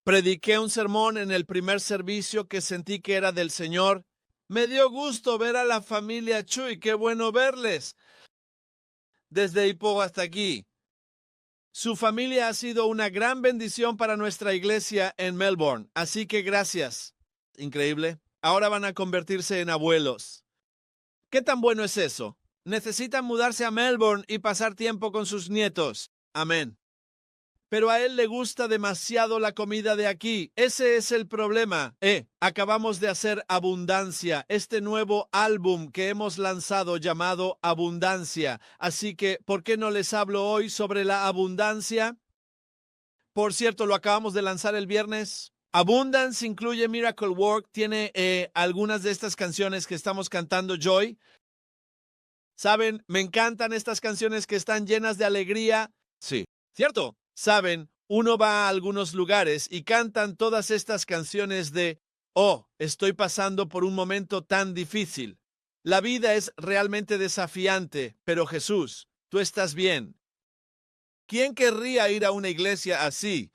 Prediqué un sermón en el primer servicio que sentí que era del Señor. Me dio gusto ver a la familia Chuy, qué bueno verles. Desde Ipoh hasta aquí. Su familia ha sido una gran bendición para nuestra iglesia en Melbourne, así que gracias. Increíble. Ahora van a convertirse en abuelos. ¿Qué tan bueno es eso? Necesitan mudarse a Melbourne y pasar tiempo con sus nietos. Amén. Pero a él le gusta demasiado la comida de aquí. Ese es el problema. Acabamos de hacer Abundancia, este nuevo álbum que hemos lanzado llamado Abundancia. Así que, ¿por qué no les hablo hoy sobre la abundancia? Por cierto, lo acabamos de lanzar el viernes. Abundance incluye Miracle Work, tiene algunas de estas canciones que estamos cantando, Joy. ¿Saben? Me encantan estas canciones que están llenas de alegría. Sí, ¿cierto? Saben, uno va a algunos lugares y cantan todas estas canciones de, oh, estoy pasando por un momento tan difícil. La vida es realmente desafiante, pero Jesús, tú estás bien. ¿Quién querría ir a una iglesia así?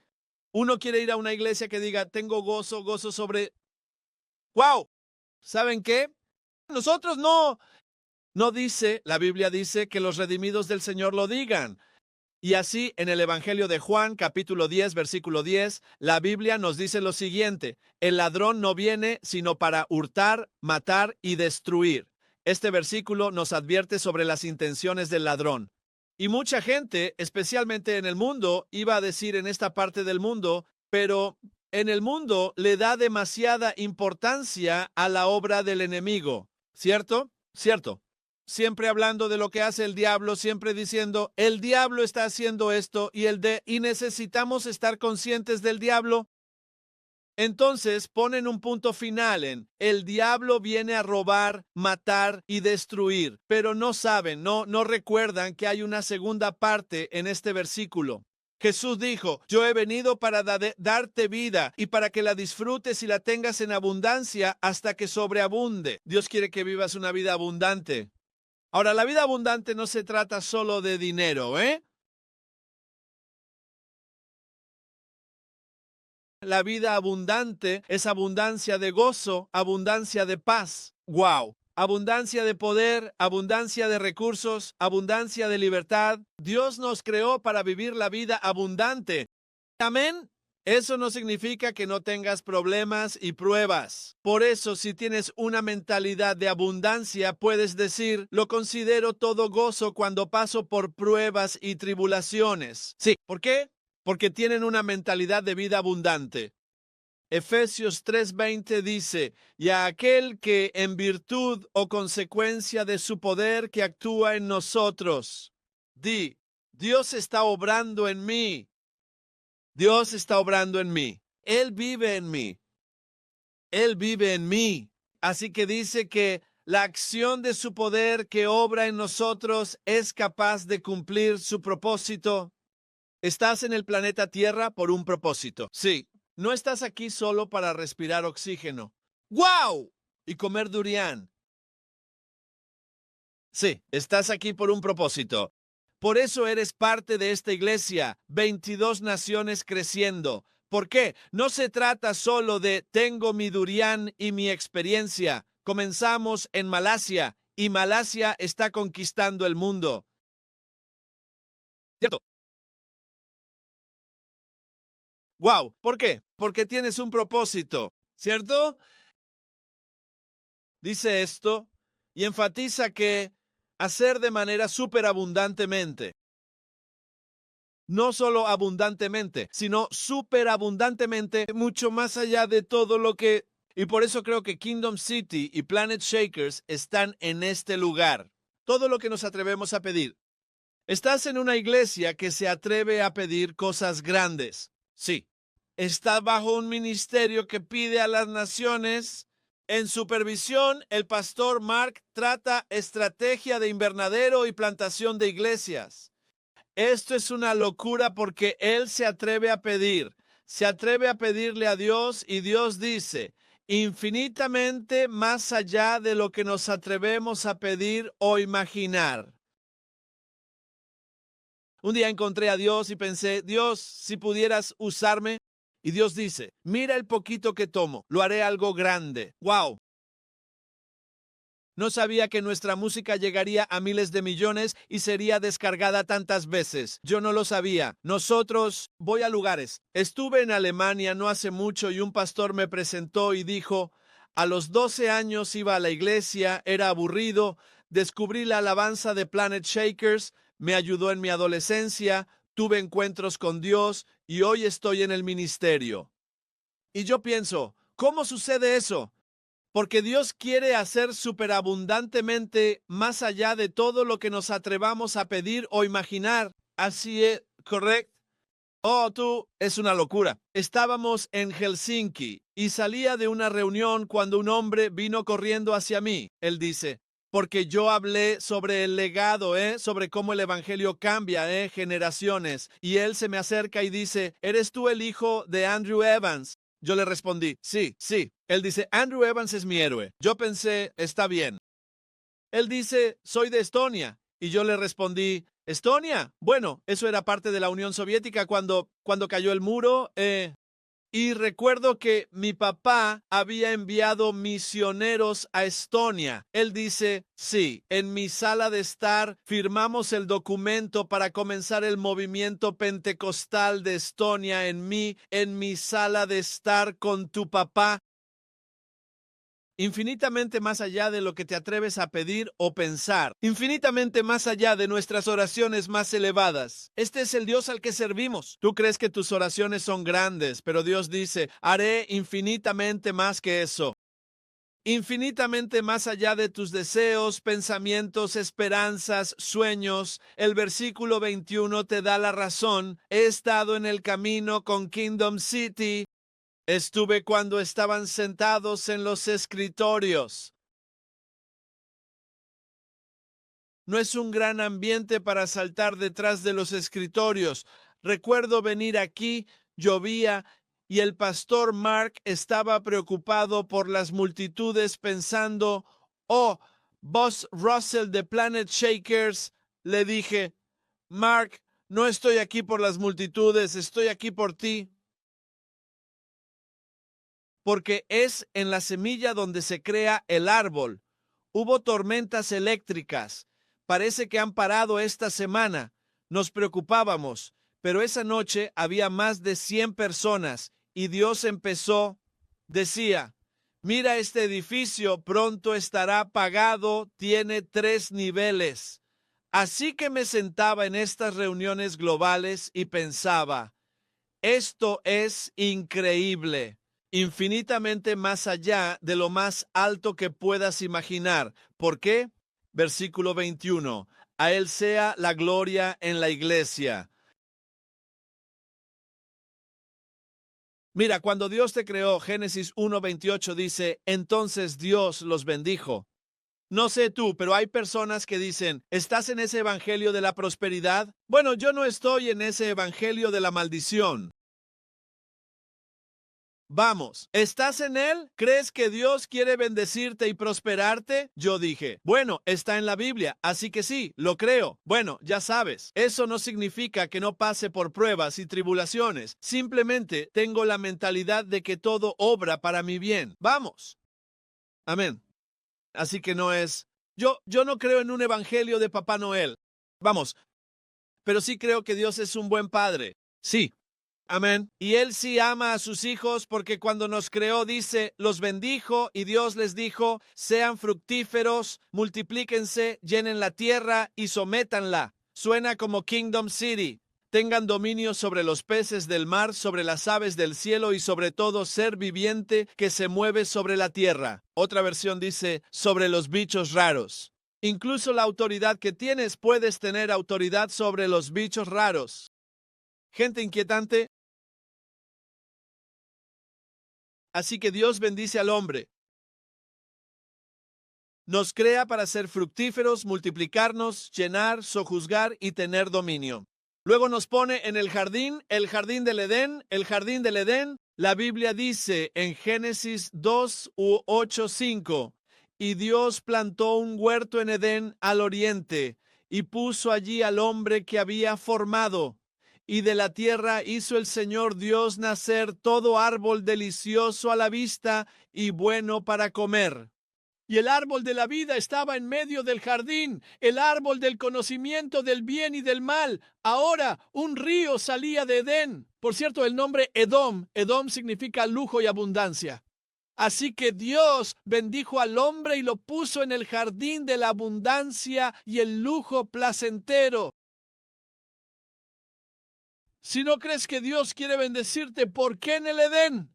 Uno quiere ir a una iglesia que diga, tengo gozo, gozo sobre... ¡Wow! ¿Saben qué? Nosotros no. No dice, la Biblia dice que los redimidos del Señor lo digan. Y así, en el Evangelio de Juan, capítulo 10, versículo 10, la Biblia nos dice lo siguiente: el ladrón no viene sino para hurtar, matar y destruir. Este versículo nos advierte sobre las intenciones del ladrón. Y mucha gente, especialmente en el mundo, iba a decir en esta parte del mundo, pero en el mundo le da demasiada importancia a la obra del enemigo. ¿Cierto? Cierto. Siempre hablando de lo que hace el diablo, siempre diciendo, el diablo está haciendo esto y necesitamos estar conscientes del diablo. Entonces ponen un punto final en, el diablo viene a robar, matar y destruir, pero no saben, no recuerdan que hay una segunda parte en este versículo. Jesús dijo, yo he venido para darte vida y para que la disfrutes y la tengas en abundancia hasta que sobreabunde. Dios quiere que vivas una vida abundante. Ahora, la vida abundante no se trata solo de dinero, ¿eh? La vida abundante es abundancia de gozo, abundancia de paz. ¡Wow! Abundancia de poder, abundancia de recursos, abundancia de libertad. Dios nos creó para vivir la vida abundante. Amén. Eso no significa que no tengas problemas y pruebas. Por eso, si tienes una mentalidad de abundancia, puedes decir, lo considero todo gozo cuando paso por pruebas y tribulaciones. Sí, ¿por qué? Porque tienen una mentalidad de vida abundante. Efesios 3:20 dice, y a aquel que en virtud o consecuencia de su poder que actúa en nosotros, di, Dios está obrando en mí. Dios está obrando en mí. Él vive en mí. Él vive en mí. Así que dice que la acción de su poder que obra en nosotros es capaz de cumplir su propósito. Estás en el planeta Tierra por un propósito. Sí, no estás aquí solo para respirar oxígeno. ¡Guau! Y comer durian. Sí, estás aquí por un propósito. Por eso eres parte de esta iglesia, 22 naciones creciendo. ¿Por qué? No se trata solo de tengo mi durian y mi experiencia. Comenzamos en Malasia y Malasia está conquistando el mundo. ¿Cierto? ¡Wow! ¿Por qué? Porque tienes un propósito, ¿cierto? Dice esto y enfatiza que hacer de manera superabundantemente. No solo abundantemente, sino superabundantemente, mucho más allá de todo lo que... Y por eso creo que Kingdom City y Planet Shakers están en este lugar. Todo lo que nos atrevemos a pedir. Estás en una iglesia que se atreve a pedir cosas grandes. Sí. Está bajo un ministerio que pide a las naciones. En supervisión, el pastor Mark trata estrategia de invernadero y plantación de iglesias. Esto es una locura porque él se atreve a pedirle a Dios y Dios dice, infinitamente más allá de lo que nos atrevemos a pedir o imaginar. Un día encontré a Dios y pensé, Dios, si pudieras usarme. Y Dios dice, mira el poquito que tomo, lo haré algo grande. ¡Wow! No sabía que nuestra música llegaría a miles de millones y sería descargada tantas veces. Yo no lo sabía. Voy a lugares. Estuve en Alemania no hace mucho y un pastor me presentó y dijo, a los 12 años iba a la iglesia, era aburrido, descubrí la alabanza de Planet Shakers, me ayudó en mi adolescencia, tuve encuentros con Dios y hoy estoy en el ministerio. Y yo pienso, ¿cómo sucede eso? Porque Dios quiere hacer superabundantemente más allá de todo lo que nos atrevamos a pedir o imaginar. Así es, ¿correcto? Es una locura. Estábamos en Helsinki y salía de una reunión cuando un hombre vino corriendo hacia mí. Él dice, porque yo hablé sobre el legado, sobre cómo el evangelio cambia, generaciones. Y él se me acerca y dice, ¿eres tú el hijo de Andrew Evans? Yo le respondí, sí, sí. Él dice, Andrew Evans es mi héroe. Yo pensé, está bien. Él dice, soy de Estonia. Y yo le respondí, ¿Estonia? Bueno, eso era parte de la Unión Soviética cuando cayó el muro. Y recuerdo que mi papá había enviado misioneros a Estonia. Él dice, sí, en mi sala de estar firmamos el documento para comenzar el movimiento pentecostal de Estonia en mi sala de estar con tu papá. Infinitamente más allá de lo que te atreves a pedir o pensar, infinitamente más allá de nuestras oraciones más elevadas. Este es el Dios al que servimos. Tú crees que tus oraciones son grandes, pero Dios dice, haré infinitamente más que eso. Infinitamente más allá de tus deseos, pensamientos, esperanzas, sueños. El versículo 21 te da la razón. He estado en el camino con Kingdom City. Estuve cuando estaban sentados en los escritorios. No es un gran ambiente para saltar detrás de los escritorios. Recuerdo venir aquí, llovía, y el pastor Mark estaba preocupado por las multitudes pensando, oh, Buzz Russell de Planet Shakers. Le dije, Mark, no estoy aquí por las multitudes, estoy aquí por ti. Porque es en la semilla donde se crea el árbol. Hubo tormentas eléctricas. Parece que han parado esta semana. Nos preocupábamos, pero esa noche había más de 100 personas y Dios decía, mira este edificio, pronto estará pagado, tiene 3 niveles. Así que me sentaba en estas reuniones globales y pensaba, esto es increíble. Infinitamente más allá de lo más alto que puedas imaginar. ¿Por qué? Versículo 21. A Él sea la gloria en la iglesia. Mira, cuando Dios te creó, Génesis 1:28 dice, entonces Dios los bendijo. No sé tú, pero hay personas que dicen, ¿estás en ese evangelio de la prosperidad? Bueno, yo no estoy en ese evangelio de la maldición. Vamos, ¿estás en él? ¿Crees que Dios quiere bendecirte y prosperarte? Yo dije, bueno, está en la Biblia, así que sí, lo creo. Bueno, ya sabes, eso no significa que no pase por pruebas y tribulaciones. Simplemente tengo la mentalidad de que todo obra para mi bien. Vamos. Amén. Así que no es, yo no creo en un evangelio de Papá Noel. Vamos, pero sí creo que Dios es un buen padre. Sí. Amén. Y Él sí ama a sus hijos porque cuando nos creó dice, los bendijo y Dios les dijo, sean fructíferos, multiplíquense, llenen la tierra y sométanla. Suena como Kingdom City. Tengan dominio sobre los peces del mar, sobre las aves del cielo y sobre todo ser viviente que se mueve sobre la tierra. Otra versión dice, sobre los bichos raros. Incluso la autoridad que tienes, puedes tener autoridad sobre los bichos raros. Gente inquietante. Así que Dios bendice al hombre. Nos crea para ser fructíferos, multiplicarnos, llenar, sojuzgar y tener dominio. Luego nos pone en el jardín del Edén, el jardín del Edén. La Biblia dice en Génesis 2:8-5, y Dios plantó un huerto en Edén al oriente y puso allí al hombre que había formado. y de la tierra hizo el Señor Dios nacer todo árbol delicioso a la vista y bueno para comer. Y el árbol de la vida estaba en medio del jardín, el árbol del conocimiento del bien y del mal. Ahora un río salía de Edén. Por cierto, el nombre Edom significa lujo y abundancia. Así que Dios bendijo al hombre y lo puso en el jardín de la abundancia y el lujo placentero. Si no crees que Dios quiere bendecirte, ¿por qué en el Edén?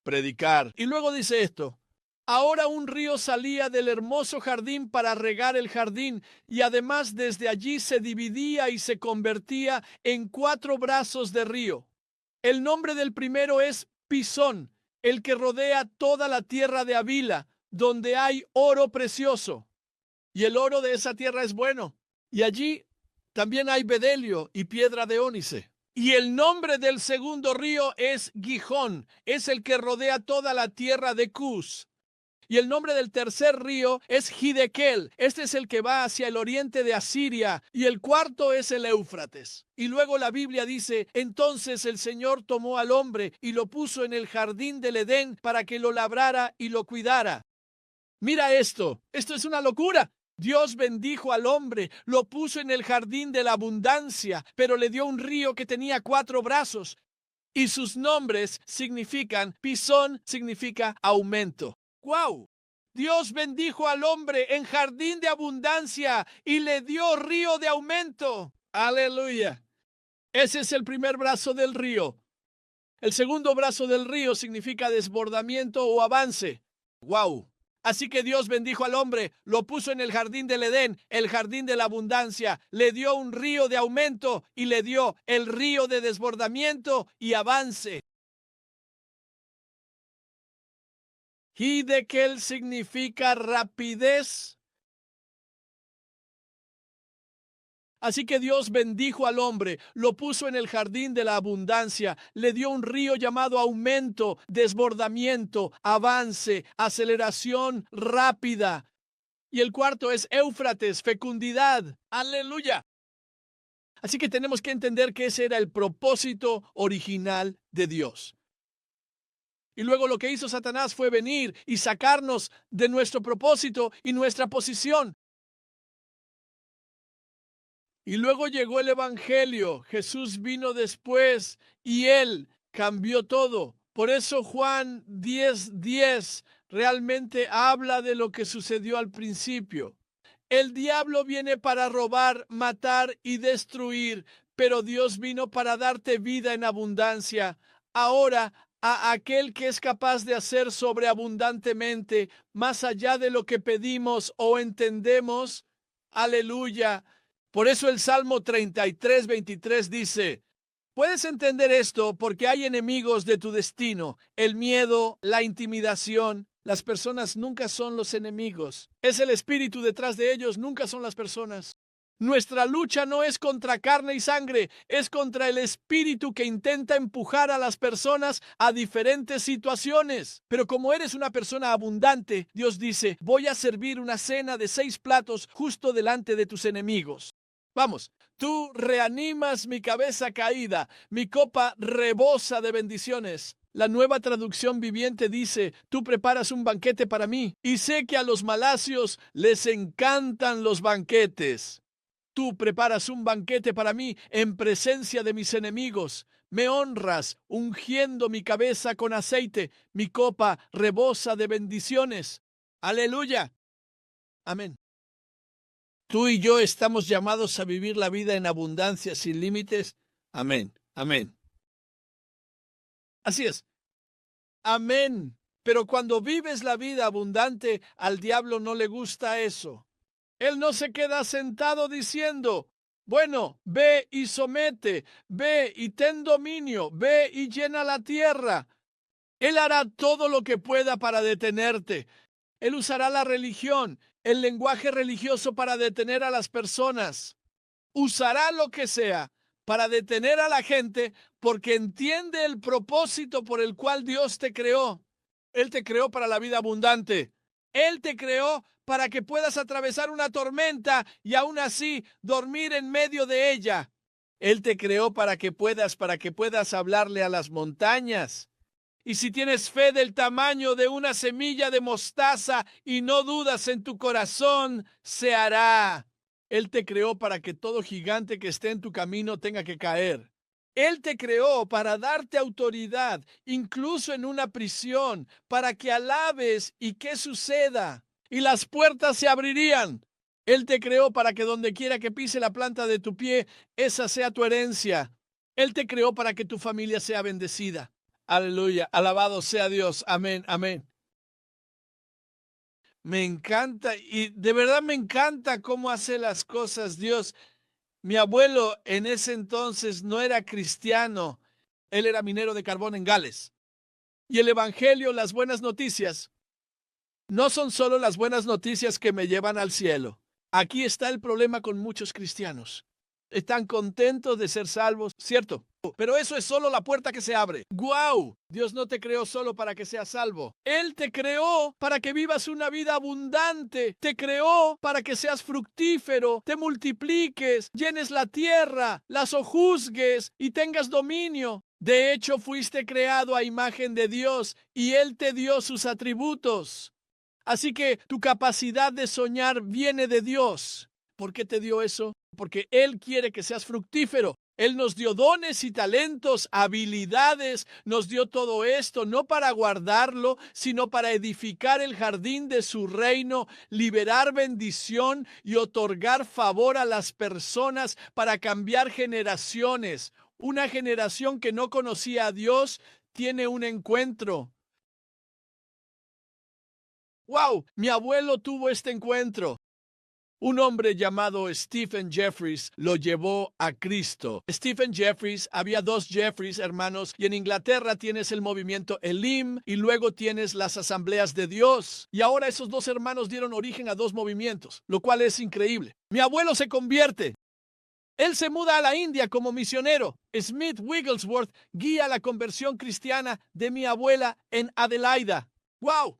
Predicar. Y luego dice esto: ahora un río salía del hermoso jardín para regar el jardín, y además desde allí se dividía y se convertía en 4 brazos de río. El nombre del primero es Pisón, el que rodea toda la tierra de Havila, donde hay oro precioso. Y el oro de esa tierra es bueno. Y allí también hay bedelio y piedra de ónice. Y el nombre del segundo río es Gijón, es el que rodea toda la tierra de Cus. Y el nombre del tercer río es Hidekel. Este es el que va hacia el oriente de Asiria. Y el cuarto es el Éufrates. Y luego la Biblia dice: entonces el Señor tomó al hombre y lo puso en el jardín del Edén para que lo labrara y lo cuidara. Mira esto es una locura. Dios bendijo al hombre, lo puso en el jardín de la abundancia, pero le dio un río que tenía 4 brazos. Y sus nombres significan, Pisón significa aumento. ¡Guau! Dios bendijo al hombre en jardín de abundancia y le dio río de aumento. ¡Aleluya! Ese es el primer brazo del río. El segundo brazo del río significa desbordamiento o avance. ¡Guau! Así que Dios bendijo al hombre, lo puso en el jardín del Edén, el jardín de la abundancia, le dio un río de aumento y le dio el río de desbordamiento y avance. Hidekel significa rapidez. Así que Dios bendijo al hombre, lo puso en el jardín de la abundancia, le dio un río llamado aumento, desbordamiento, avance, aceleración rápida. Y el cuarto es Éufrates, fecundidad. ¡Aleluya! Así que tenemos que entender que ese era el propósito original de Dios. Y luego lo que hizo Satanás fue venir y sacarnos de nuestro propósito y nuestra posición. Y luego llegó el Evangelio. Jesús vino después y Él cambió todo. Por eso Juan 10:10 realmente habla de lo que sucedió al principio. El diablo viene para robar, matar y destruir, pero Dios vino para darte vida en abundancia. Ahora, a aquel que es capaz de hacer sobreabundantemente, más allá de lo que pedimos o entendemos. Aleluya. Por eso el Salmo 33:23 dice: puedes entender esto porque hay enemigos de tu destino, el miedo, la intimidación. Las personas nunca son los enemigos. Es el espíritu detrás de ellos, nunca son las personas. Nuestra lucha no es contra carne y sangre, es contra el espíritu que intenta empujar a las personas a diferentes situaciones. Pero como eres una persona abundante, Dios dice: voy a servir una cena de 6 platos justo delante de tus enemigos. Vamos, tú reanimas mi cabeza caída, mi copa rebosa de bendiciones. La Nueva Traducción Viviente dice: tú preparas un banquete para mí, y sé que a los malacios les encantan los banquetes. Tú preparas un banquete para mí en presencia de mis enemigos. Me honras ungiendo mi cabeza con aceite, mi copa rebosa de bendiciones. Aleluya. Amén. Tú y yo estamos llamados a vivir la vida en abundancia sin límites. Amén. Amén. Así es. Amén. Pero cuando vives la vida abundante, al diablo no le gusta eso. Él no se queda sentado diciendo: bueno, ve y somete, ve y ten dominio, ve y llena la tierra. Él hará todo lo que pueda para detenerte. Él usará la religión, el lenguaje religioso para detener a las personas. Usará lo que sea para detener a la gente porque entiende el propósito por el cual Dios te creó. Él te creó para la vida abundante. Él te creó para que puedas atravesar una tormenta y aún así dormir en medio de ella. Él te creó para que puedas hablarle a las montañas. Y si tienes fe del tamaño de una semilla de mostaza y no dudas en tu corazón, se hará. Él te creó para que todo gigante que esté en tu camino tenga que caer. Él te creó para darte autoridad, incluso en una prisión, para que alabes y que suceda. Y las puertas se abrirían. Él te creó para que donde quiera que pise la planta de tu pie, esa sea tu herencia. Él te creó para que tu familia sea bendecida. Aleluya, alabado sea Dios. Amén, amén. Me encanta y de verdad me encanta cómo hace las cosas Dios. Mi abuelo en ese entonces no era cristiano, él era minero de carbón en Gales. Y el Evangelio, las buenas noticias, no son solo las buenas noticias que me llevan al cielo. Aquí está el problema con muchos cristianos. Están contentos de ser salvos, ¿cierto? Pero eso es solo la puerta que se abre. ¡Guau! Dios no te creó solo para que seas salvo. Él te creó para que vivas una vida abundante. Te creó para que seas fructífero, te multipliques, llenes la tierra, la sojuzgues y tengas dominio. De hecho, fuiste creado a imagen de Dios y Él te dio sus atributos. Así que tu capacidad de soñar viene de Dios. ¿Por qué te dio eso? Porque Él quiere que seas fructífero. Él nos dio dones y talentos, habilidades, nos dio todo esto, no para guardarlo, sino para edificar el jardín de su reino, liberar bendición y otorgar favor a las personas para cambiar generaciones. Una generación que no conocía a Dios tiene un encuentro. ¡Wow! Mi abuelo tuvo este encuentro. Un hombre llamado Stephen Jeffries lo llevó a Cristo. Stephen Jeffries, había dos Jeffries, hermanos, y en Inglaterra tienes el movimiento Elim y luego tienes las asambleas de Dios. Y ahora esos dos hermanos dieron origen a dos movimientos, lo cual es increíble. Mi abuelo se convierte. Él se muda a la India como misionero. Smith Wigglesworth guía la conversión cristiana de mi abuela en Adelaida. ¡Wow!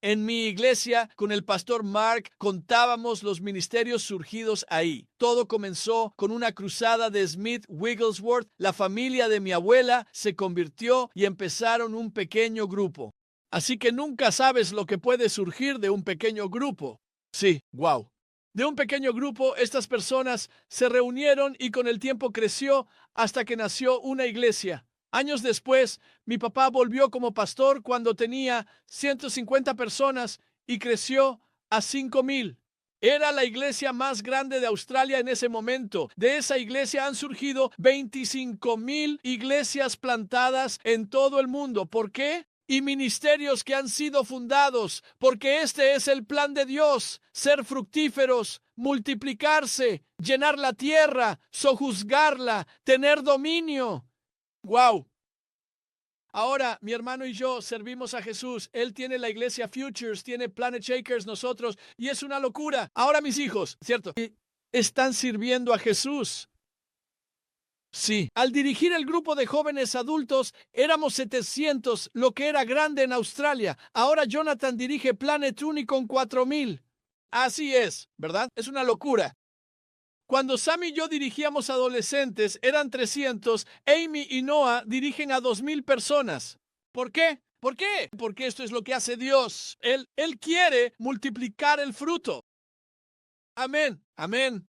En mi iglesia, con el pastor Mark, contábamos los ministerios surgidos ahí. Todo comenzó con una cruzada de Smith Wigglesworth. La familia de mi abuela se convirtió y empezaron un pequeño grupo. Así que nunca sabes lo que puede surgir de un pequeño grupo. Sí, wow. De un pequeño grupo, estas personas se reunieron y con el tiempo creció hasta que nació una iglesia. Años después, mi papá volvió como pastor cuando tenía 150 personas y creció a 5,000. Era la iglesia más grande de Australia en ese momento. De esa iglesia han surgido 25,000 iglesias plantadas en todo el mundo. ¿Por qué? Y ministerios que han sido fundados, porque este es el plan de Dios: ser fructíferos, multiplicarse, llenar la tierra, sojuzgarla, tener dominio. ¡Wow! Ahora, mi hermano y yo servimos a Jesús. Él tiene la iglesia Futures, tiene Planet Shakers, nosotros, y es una locura. Ahora mis hijos, ¿cierto? Están sirviendo a Jesús. Sí, al dirigir el grupo de jóvenes adultos, éramos 700, lo que era grande en Australia. Ahora Jonathan dirige Planet Uni con 4,000. Así es, ¿verdad? Es una locura. Cuando Sam y yo dirigíamos adolescentes, eran 300. Amy y Noah dirigen a 2,000 personas. ¿Por qué? ¿Por qué? Porque esto es lo que hace Dios. Él quiere multiplicar el fruto. Amén, amén.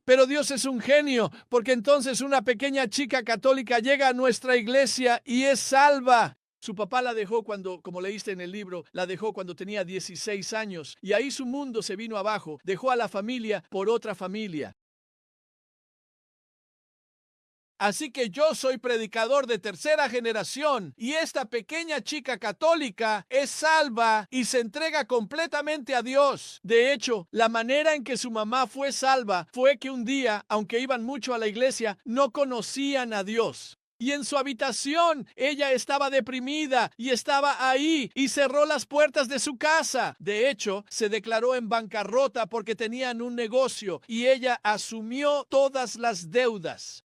Pero Dios es un genio, porque entonces una pequeña chica católica llega a nuestra iglesia y es salva. Su papá la dejó cuando, como leíste en el libro, la dejó cuando tenía 16 años. Y ahí su mundo se vino abajo. Dejó a la familia por otra familia. Así que yo soy predicador de tercera generación y esta pequeña chica católica es salva y se entrega completamente a Dios. De hecho, la manera en que su mamá fue salva fue que un día, aunque iban mucho a la iglesia, no conocían a Dios. Y en su habitación ella estaba deprimida y estaba ahí y cerró las puertas de su casa. De hecho, se declaró en bancarrota porque tenían un negocio y ella asumió todas las deudas.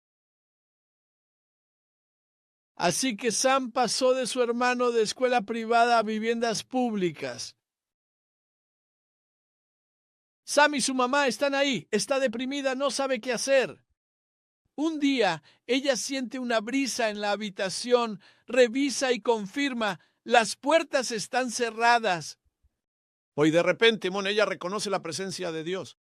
Así que Sam pasó de su hermano de escuela privada a viviendas públicas. Sam y su mamá están ahí. Está deprimida, no sabe qué hacer. Un día, ella siente una brisa en la habitación, revisa y confirma, las puertas están cerradas. Hoy de repente, ella reconoce la presencia de Dios.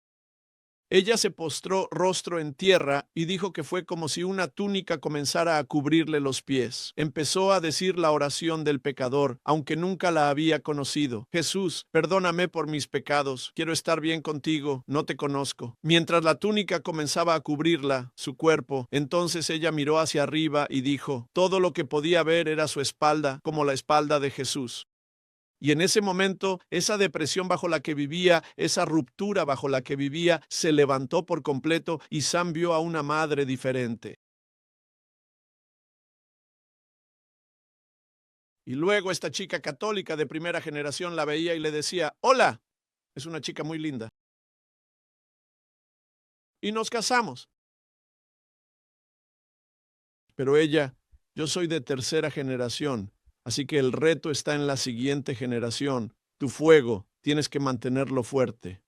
Ella se postró rostro en tierra y dijo que fue como si una túnica comenzara a cubrirle los pies. Empezó a decir la oración del pecador, aunque nunca la había conocido. Jesús, perdóname por mis pecados. Quiero estar bien contigo. No te conozco. Mientras la túnica comenzaba a cubrirla, su cuerpo, entonces ella miró hacia arriba y dijo, todo lo que podía ver era su espalda, como la espalda de Jesús. Y en ese momento, esa depresión bajo la que vivía, esa ruptura bajo la que vivía, se levantó por completo y Sam vio a una madre diferente. Y luego esta chica católica de primera generación la veía y le decía, hola, es una chica muy linda. Y nos casamos. Pero ella, yo soy de tercera generación, así que el reto está en la siguiente generación. Tu fuego, tienes que mantenerlo fuerte.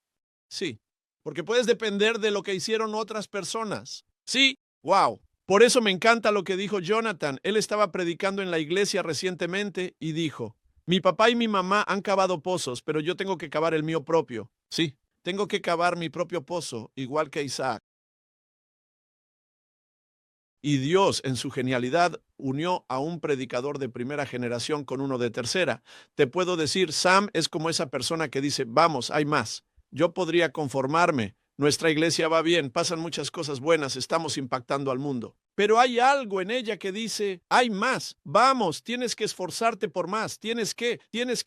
Sí, porque puedes depender de lo que hicieron otras personas. Sí, wow. Por eso me encanta lo que dijo Jonathan. Él estaba predicando en la iglesia recientemente y dijo, mi papá y mi mamá han cavado pozos, pero yo tengo que cavar el mío propio. Sí, tengo que cavar mi propio pozo, igual que Isaac. Y Dios, en su genialidad, unió a un predicador de primera generación con uno de tercera. Te puedo decir, Sam es como esa persona que dice, vamos, hay más. Yo podría conformarme. Nuestra iglesia va bien, pasan muchas cosas buenas, estamos impactando al mundo. Pero hay algo en ella que dice, hay más, vamos, tienes que esforzarte por más, tienes que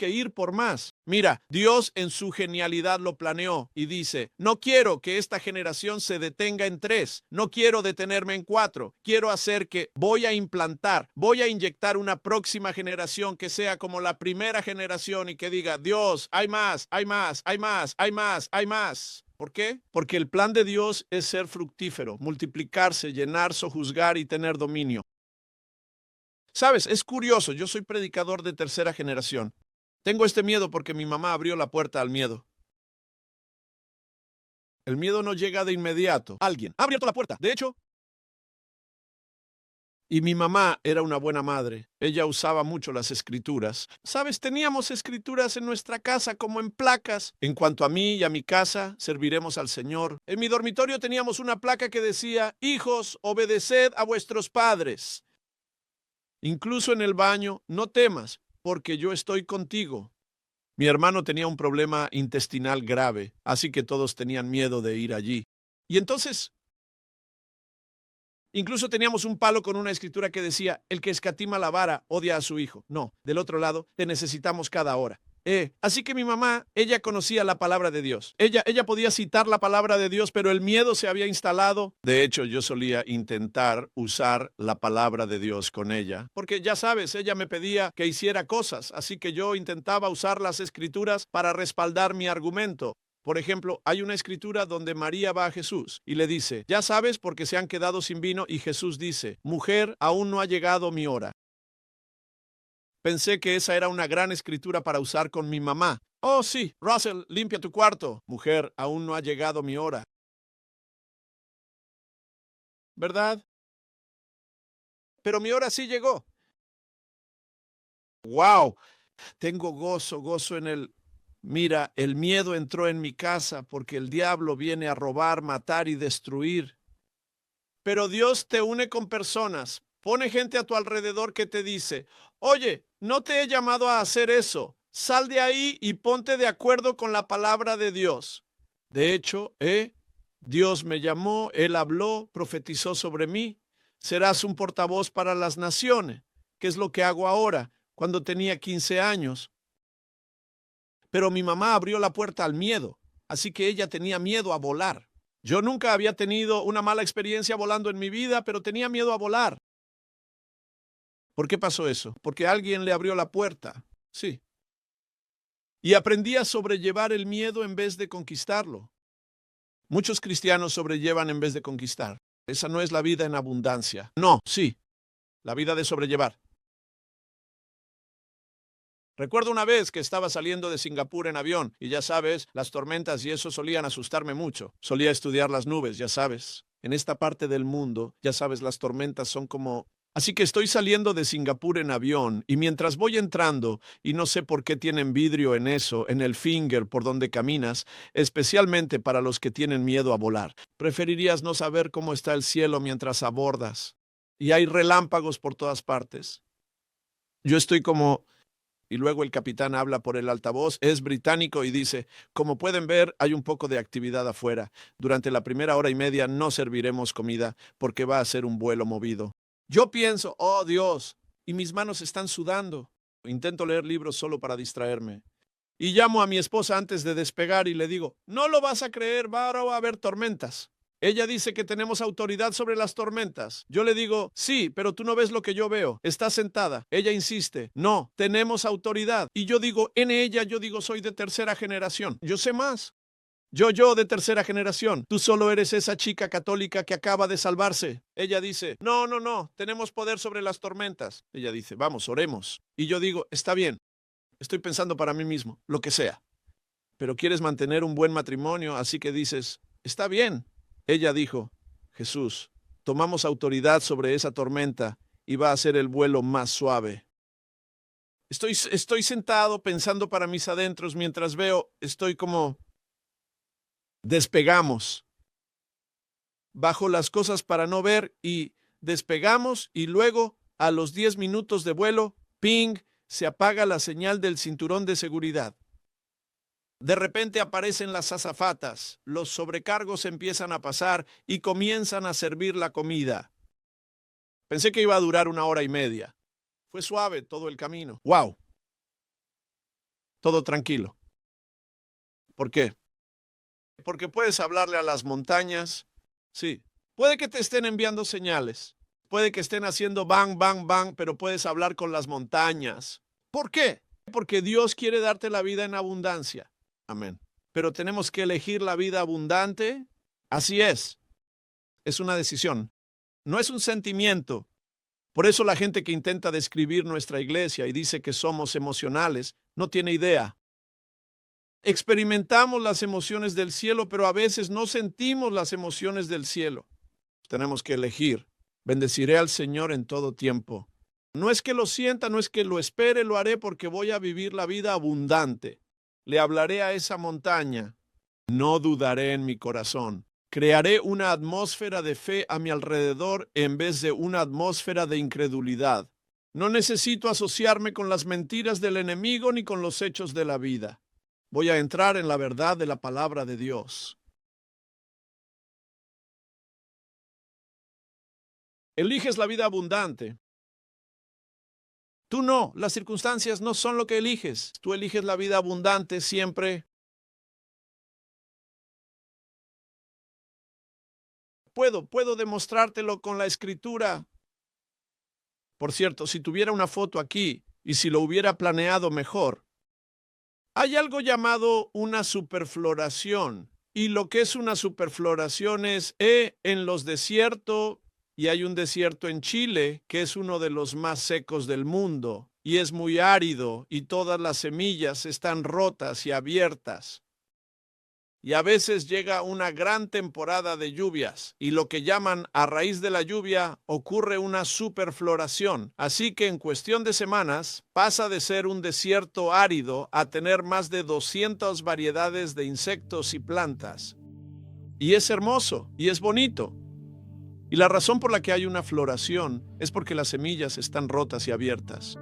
ir por más. Mira, Dios en su genialidad lo planeó y dice, no quiero que esta generación se detenga en 3, no quiero detenerme en 4, quiero hacer que voy a implantar, voy a inyectar una próxima generación que sea como la primera generación y que diga, Dios, hay más, hay más, hay más, hay más, hay más. ¿Por qué? Porque el plan de Dios es ser fructífero, multiplicarse, llenar, sojuzgar y tener dominio. Sabes, es curioso, yo soy predicador de tercera generación. Tengo este miedo porque mi mamá abrió la puerta al miedo. El miedo no llega de inmediato. Alguien ha abierto la puerta. De hecho, y mi mamá era una buena madre. Ella usaba mucho las escrituras. ¿Sabes? Teníamos escrituras en nuestra casa como en placas. En cuanto a mí y a mi casa, serviremos al Señor. En mi dormitorio teníamos una placa que decía, hijos, obedeced a vuestros padres. Incluso en el baño, no temas, porque yo estoy contigo. Mi hermano tenía un problema intestinal grave, así que todos tenían miedo de ir allí. Y entonces, incluso teníamos un palo con una escritura que decía, el que escatima la vara odia a su hijo. No, del otro lado, te necesitamos cada hora. Así que mi mamá, ella conocía la palabra de Dios. Ella podía citar la palabra de Dios, pero el miedo se había instalado. De hecho, yo solía intentar usar la palabra de Dios con ella, porque ya sabes, ella me pedía que hiciera cosas, así que yo intentaba usar las escrituras para respaldar mi argumento. Por ejemplo, hay una escritura donde María va a Jesús y le dice, ya sabes porque se han quedado sin vino, y Jesús dice, mujer, aún no ha llegado mi hora. Pensé que esa era una gran escritura para usar con mi mamá. Oh, sí, Russell, limpia tu cuarto. Mujer, aún no ha llegado mi hora. ¿Verdad? Pero mi hora sí llegó. ¡Wow! Tengo gozo en el... Mira, el miedo entró en mi casa porque el diablo viene a robar, matar y destruir. Pero Dios te une con personas. Pone gente a tu alrededor que te dice, oye, no te he llamado a hacer eso. Sal de ahí y ponte de acuerdo con la palabra de Dios. De hecho, Dios me llamó, Él habló, profetizó sobre mí. Serás un portavoz para las naciones, que es lo que hago ahora, cuando tenía 15 años. Pero mi mamá abrió la puerta al miedo, así que ella tenía miedo a volar. Yo nunca había tenido una mala experiencia volando en mi vida, pero tenía miedo a volar. ¿Por qué pasó eso? Porque alguien le abrió la puerta. Sí. Y aprendí a sobrellevar el miedo en vez de conquistarlo. Muchos cristianos sobrellevan en vez de conquistar. Esa no es la vida en abundancia. No, sí, la vida de sobrellevar. Recuerdo una vez que estaba saliendo de Singapur en avión y ya sabes, las tormentas y eso solían asustarme mucho. Solía estudiar las nubes, ya sabes. En esta parte del mundo, ya sabes, las tormentas son como... Así que estoy saliendo de Singapur en avión y mientras voy entrando, y no sé por qué tienen vidrio en eso, en el finger por donde caminas, especialmente para los que tienen miedo a volar. Preferirías no saber cómo está el cielo mientras abordas. Y hay relámpagos por todas partes. Yo estoy como... Y luego el capitán habla por el altavoz, es británico y dice, como pueden ver, hay un poco de actividad afuera. Durante la primera hora y media no serviremos comida porque va a ser un vuelo movido. Yo pienso, oh Dios, y mis manos están sudando. Intento leer libros solo para distraerme. Y llamo a mi esposa antes de despegar y le digo, no lo vas a creer, va a haber tormentas. Ella dice que tenemos autoridad sobre las tormentas. Yo le digo, sí, pero tú no ves lo que yo veo. Está sentada. Ella insiste, no, tenemos autoridad. Y yo digo, en ella, yo digo, soy de tercera generación. Yo sé más. Yo de tercera generación. Tú solo eres esa chica católica que acaba de salvarse. Ella dice, no, tenemos poder sobre las tormentas. Ella dice, vamos, oremos. Y yo digo, está bien. Estoy pensando para mí mismo, lo que sea. Pero quieres mantener un buen matrimonio, así que dices, está bien. Ella dijo, Jesús, tomamos autoridad sobre esa tormenta y va a ser el vuelo más suave. Estoy sentado pensando para mis adentros mientras veo, estoy como... Despegamos. Bajo las cosas para no ver y despegamos y luego, a los 10 minutos de vuelo, ping, se apaga la señal del cinturón de seguridad. De repente aparecen las azafatas, los sobrecargos empiezan a pasar y comienzan a servir la comida. Pensé que iba a durar 1 hora y media. Fue suave todo el camino. ¡Wow! Todo tranquilo. ¿Por qué? Porque puedes hablarle a las montañas. Sí. Puede que te estén enviando señales. Puede que estén haciendo bang, bang, bang, pero puedes hablar con las montañas. ¿Por qué? Porque Dios quiere darte la vida en abundancia. Amén. Pero tenemos que elegir la vida abundante. Así es. Es una decisión. No es un sentimiento. Por eso la gente que intenta describir nuestra iglesia y dice que somos emocionales, no tiene idea. Experimentamos las emociones del cielo, pero a veces no sentimos las emociones del cielo. Tenemos que elegir. Bendeciré al Señor en todo tiempo. No es que lo sienta, no es que lo espere, lo haré porque voy a vivir la vida abundante. Le hablaré a esa montaña. No dudaré en mi corazón. Crearé una atmósfera de fe a mi alrededor en vez de una atmósfera de incredulidad. No necesito asociarme con las mentiras del enemigo ni con los hechos de la vida. Voy a entrar en la verdad de la palabra de Dios. Eliges la vida abundante. Tú no, las circunstancias no son lo que eliges. Tú eliges la vida abundante siempre. Puedo demostrártelo con la escritura. Por cierto, si tuviera una foto aquí y si lo hubiera planeado mejor, hay algo llamado una superfloración. Y lo que es una superfloración es en los desiertos, y hay un desierto en Chile que es uno de los más secos del mundo, y es muy árido, y todas las semillas están rotas y abiertas. Y a veces llega una gran temporada de lluvias, y lo que llaman a raíz de la lluvia ocurre una superfloración. Así que en cuestión de semanas pasa de ser un desierto árido a tener más de 200 variedades de insectos y plantas. Y es hermoso, y es bonito. Y la razón por la que hay una floración es porque las semillas están rotas y abiertas.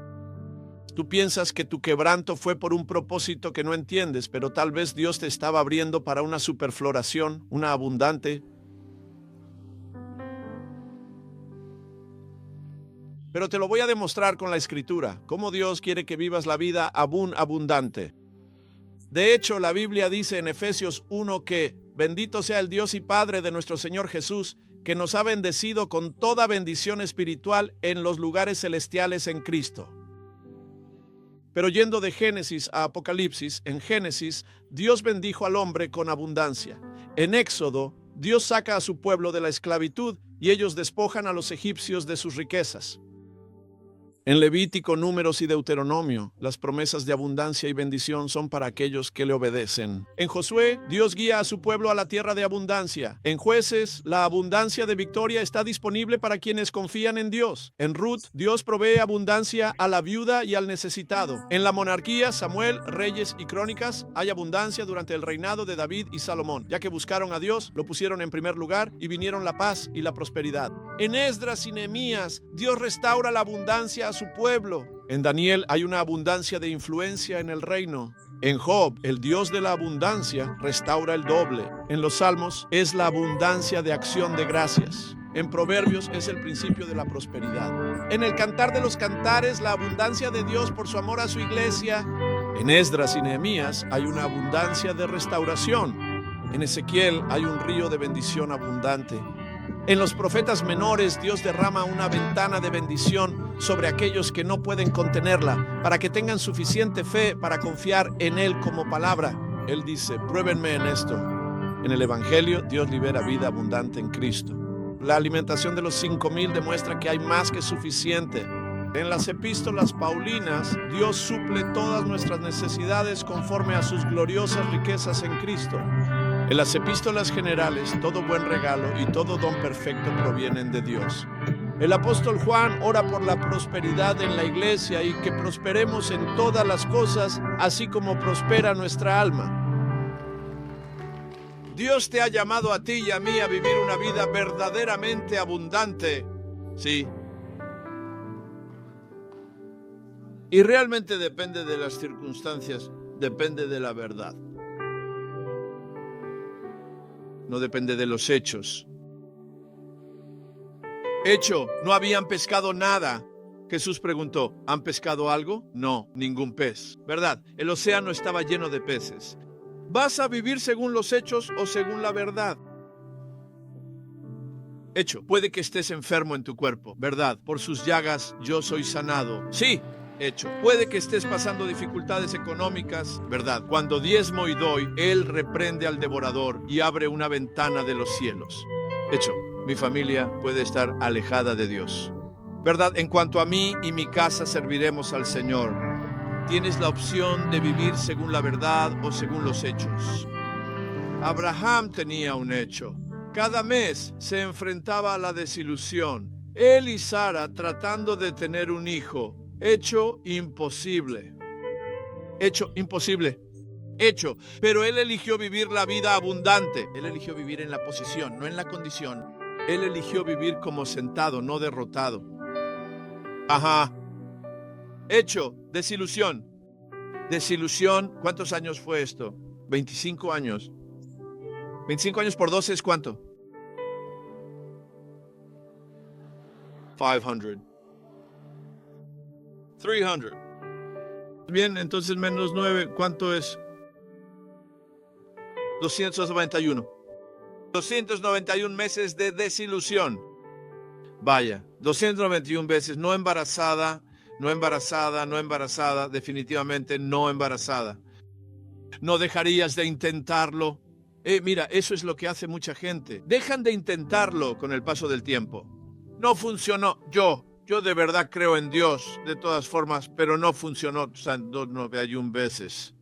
Tú piensas que tu quebranto fue por un propósito que no entiendes, pero tal vez Dios te estaba abriendo para una superfloración, una abundante. Pero te lo voy a demostrar con la Escritura, cómo Dios quiere que vivas la vida abundante. De hecho, la Biblia dice en Efesios 1 que bendito sea el Dios y Padre de nuestro Señor Jesús, que nos ha bendecido con toda bendición espiritual en los lugares celestiales en Cristo. Pero yendo de Génesis a Apocalipsis, en Génesis, Dios bendijo al hombre con abundancia. En Éxodo, Dios saca a su pueblo de la esclavitud y ellos despojan a los egipcios de sus riquezas. En Levítico, Números y Deuteronomio, las promesas de abundancia y bendición son para aquellos que le obedecen. En Josué, Dios guía a su pueblo a la tierra de abundancia. En Jueces, la abundancia de victoria está disponible para quienes confían en Dios. En Ruth, Dios provee abundancia a la viuda y al necesitado. En la monarquía, Samuel, Reyes y Crónicas, hay abundancia durante el reinado de David y Salomón. Ya que buscaron a Dios, lo pusieron en primer lugar y vinieron la paz y la prosperidad. En Esdras y Nehemías, Dios restaura la abundancia a su pueblo. En Daniel hay una abundancia de influencia en el reino. En Job, el Dios de la abundancia restaura el doble. En los Salmos es la abundancia de acción de gracias. En Proverbios es el principio de la prosperidad. En el Cantar de los Cantares, la abundancia de Dios por su amor a su iglesia. En Esdras y Nehemías hay una abundancia de restauración. En Ezequiel hay un río de bendición abundante. En los profetas menores, Dios derrama una ventana de bendición sobre aquellos que no pueden contenerla, para que tengan suficiente fe para confiar en Él como palabra. Él dice, pruébenme en esto. En el Evangelio, Dios libera vida abundante en Cristo. La alimentación de los 5,000 demuestra que hay más que suficiente. En las epístolas paulinas, Dios suple todas nuestras necesidades conforme a sus gloriosas riquezas en Cristo. En las epístolas generales, todo buen regalo y todo don perfecto provienen de Dios. El apóstol Juan ora por la prosperidad en la iglesia y que prosperemos en todas las cosas, así como prospera nuestra alma. Dios te ha llamado a ti y a mí a vivir una vida verdaderamente abundante. Sí. Y realmente depende de las circunstancias, depende de la verdad. No depende de los hechos. Hecho, no habían pescado nada. Jesús preguntó, ¿han pescado algo? No, ningún pez. ¿Verdad? El océano estaba lleno de peces. ¿Vas a vivir según los hechos o según la verdad? Hecho, puede que estés enfermo en tu cuerpo, ¿verdad? Por sus llagas yo soy sanado. Sí. Hecho, puede que estés pasando dificultades económicas, ¿verdad? Cuando diezmo y doy, Él reprende al devorador y abre una ventana de los cielos. Hecho, mi familia puede estar alejada de Dios, ¿verdad? En cuanto a mí y mi casa serviremos al Señor. Tienes la opción de vivir según la verdad o según los hechos. Abraham tenía un hecho. Cada mes se enfrentaba a la desilusión. Él y Sara tratando de tener un hijo. Hecho imposible. Hecho imposible. Hecho. Pero él eligió vivir la vida abundante. Él eligió vivir en la posición, no en la condición. Él eligió vivir como sentado, no derrotado. Ajá. Hecho. Desilusión. Desilusión. ¿Cuántos años fue esto? 25 años. 25 años por 12 es ¿cuánto? 500. 300. Bien, entonces menos 9, ¿cuánto es? 291. 291 meses de desilusión. Vaya, 291 veces, no embarazada, no embarazada, no embarazada, definitivamente no embarazada. No dejarías de intentarlo. Mira, eso es lo que hace mucha gente. Dejan de intentarlo con el paso del tiempo. No funcionó. Yo de verdad creo en Dios, de todas formas, pero no funcionó 291 veces.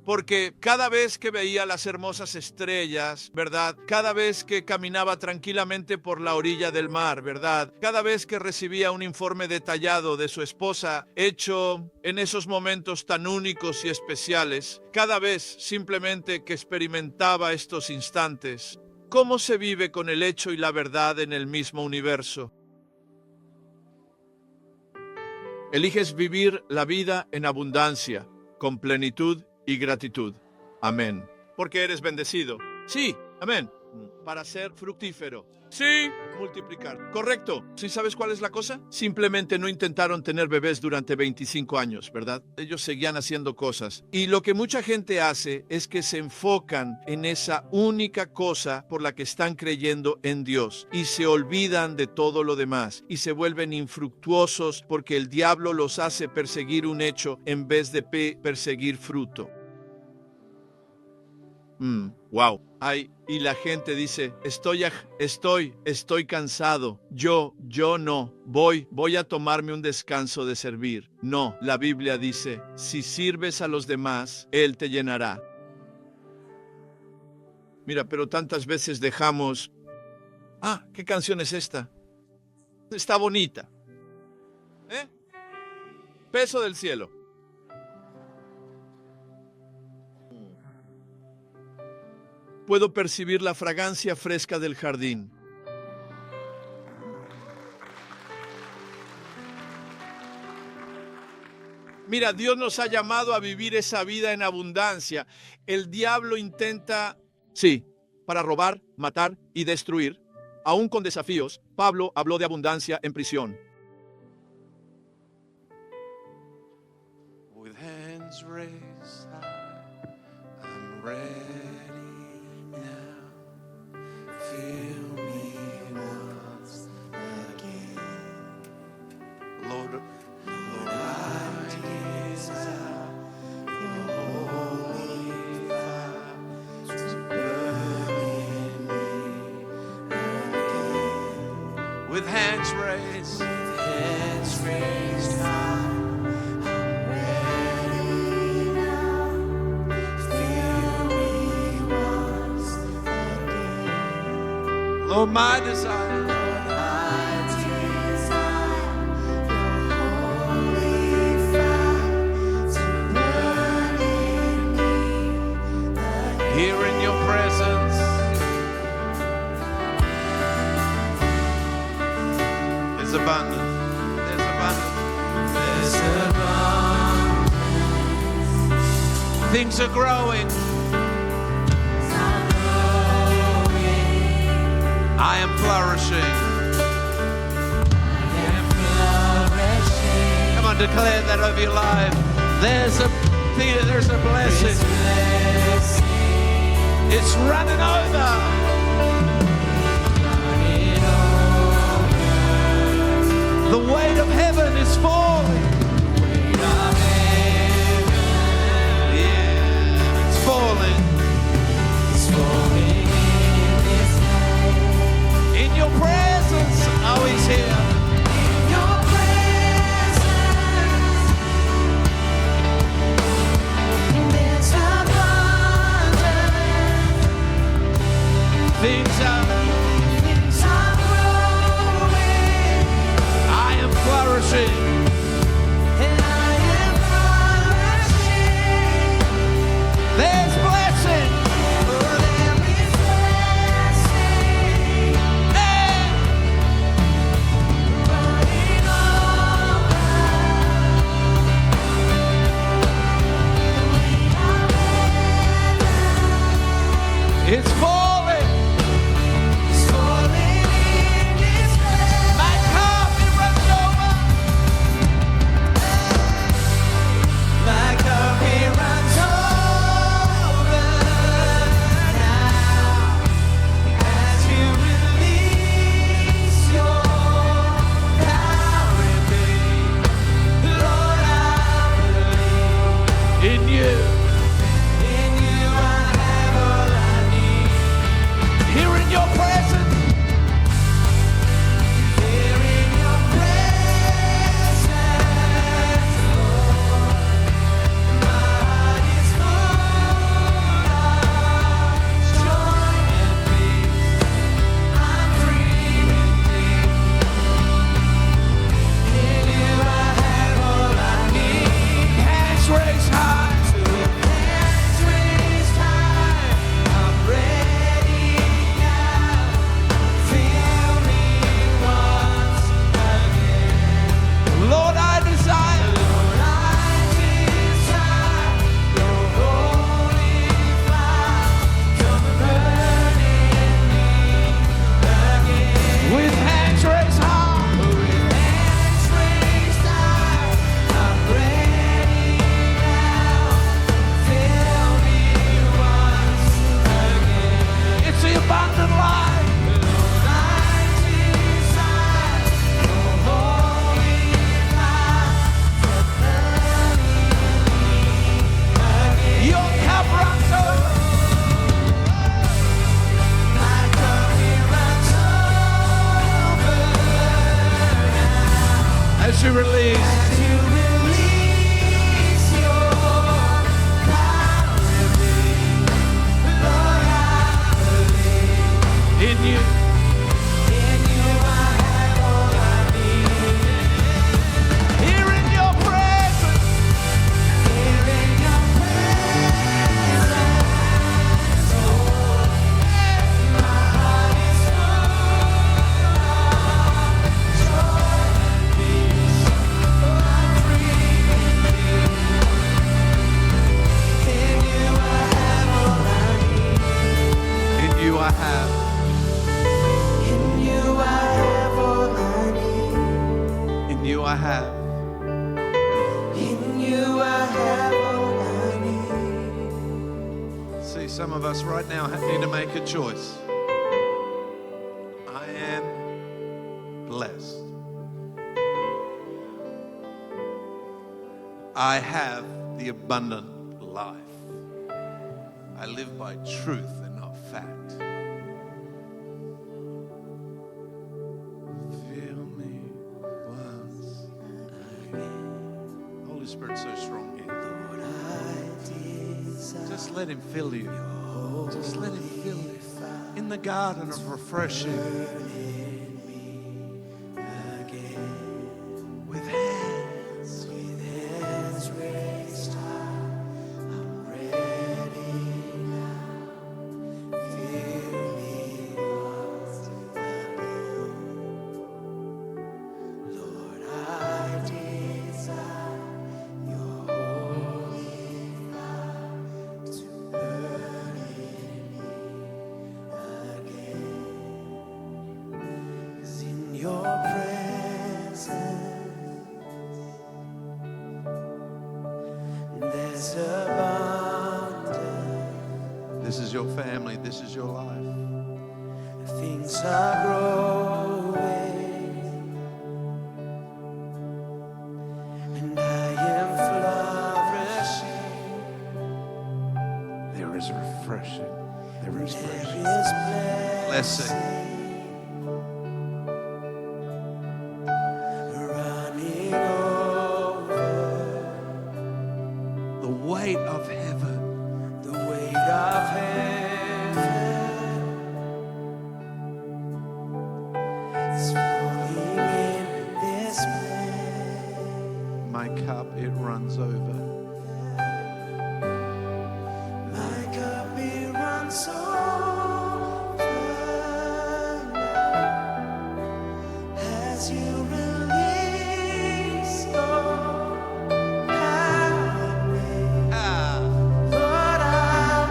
Porque cada vez que veía las hermosas estrellas, ¿verdad? Cada vez que caminaba tranquilamente por la orilla del mar, ¿verdad? Cada vez que recibía un informe detallado de su esposa, hecho en esos momentos tan únicos y especiales, cada vez simplemente que experimentaba estos instantes, ¿cómo se vive con el hecho y la verdad en el mismo universo? Eliges vivir la vida en abundancia, con plenitud y gratitud. Amén. Porque eres bendecido. Sí, amén. Para ser fructífero. Sí, multiplicar. Correcto. ¿Sí sabes cuál es la cosa? Simplemente no intentaron tener bebés durante 25 años, ¿verdad? Ellos seguían haciendo cosas. Y lo que mucha gente hace es que se enfocan en esa única cosa por la que están creyendo en Dios y se olvidan de todo lo demás y se vuelven infructuosos porque el diablo los hace perseguir un hecho en vez de perseguir fruto. Wow. Ay, y la gente dice, estoy cansado. Yo no. Voy a tomarme un descanso de servir. No, la Biblia dice, si sirves a los demás, Él te llenará. Mira, pero tantas veces dejamos... ¿qué canción es esta? Está bonita. Peso del cielo. Puedo percibir la fragancia fresca del jardín. Mira, Dios nos ha llamado a vivir esa vida en abundancia. El diablo intenta, sí, para robar, matar y destruir. Aún con desafíos, Pablo habló de abundancia en prisión. With hands raised high, I'm ready now. Fill me once again. Lord, I desire your holy fire to burn in me again. With hands raised high. Lord, my desire, your holy fire to burn in me. Here in your presence, there's abundance. There's abundance. There's abundance. Things are growing. I am flourishing. Come on, declare that over your life. There's a blessing. It's running over. The weight of heaven is falling. Yeah, it's falling. It's falling. In your presence, oh, He's here. In your presence, there's abundance. As you release. In you. Here in your presence. In you I have. In you I have all I need. In you I have. In you I have all I need. See, some of us right now need to make a choice. I am blessed. I have the abundant life. I live by truth and not fact. Fill me once again. Holy Spirit's so strong here. Just let Him fill you. Just let Him fill you. In the garden of refreshing. With hands raised high, I'm ready now. Fill me once again. Lord, I desire your holy fire to burn in me again. 'Cause in your presence there's abundance. This is your family. This is your life. Things are growing, and I am flourishing. There is refreshing. There is blessing. Running over. The weight of heaven. The weight of heaven is falling in this place. My cup, it runs over. My cup, it runs over now. As you release your power in me. Lord, I'm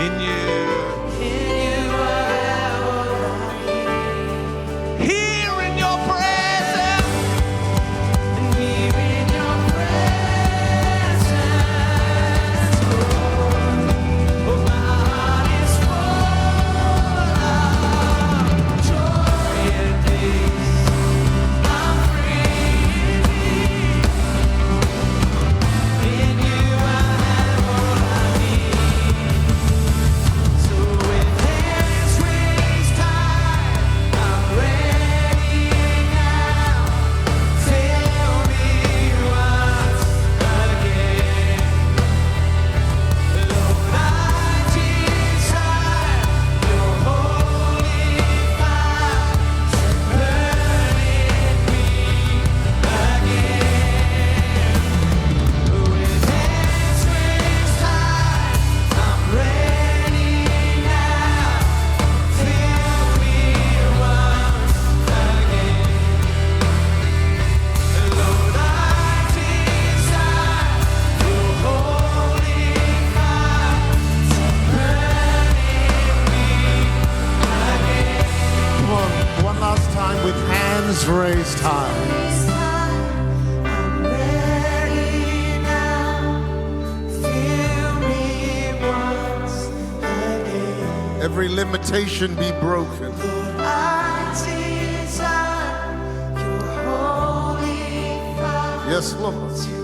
in you. In you I have all I need. Here in your presence. And here in your presence. Oh, my heart is full of joy and peace. I'm free indeed. In you I have all I need. So with hands raised high, I'm ready now. Fill me once again. Lord, I desire your holy fire to burn in me again. With hands raised high, I'm ready now. Fill me once again. Lord, I desire your holy fire to burn in me again. Come on, one last time with hands raised high. I'm ready now. Fill me once again. Every limitation be broken. Lord, I desire your holy fire Yes, Lord. to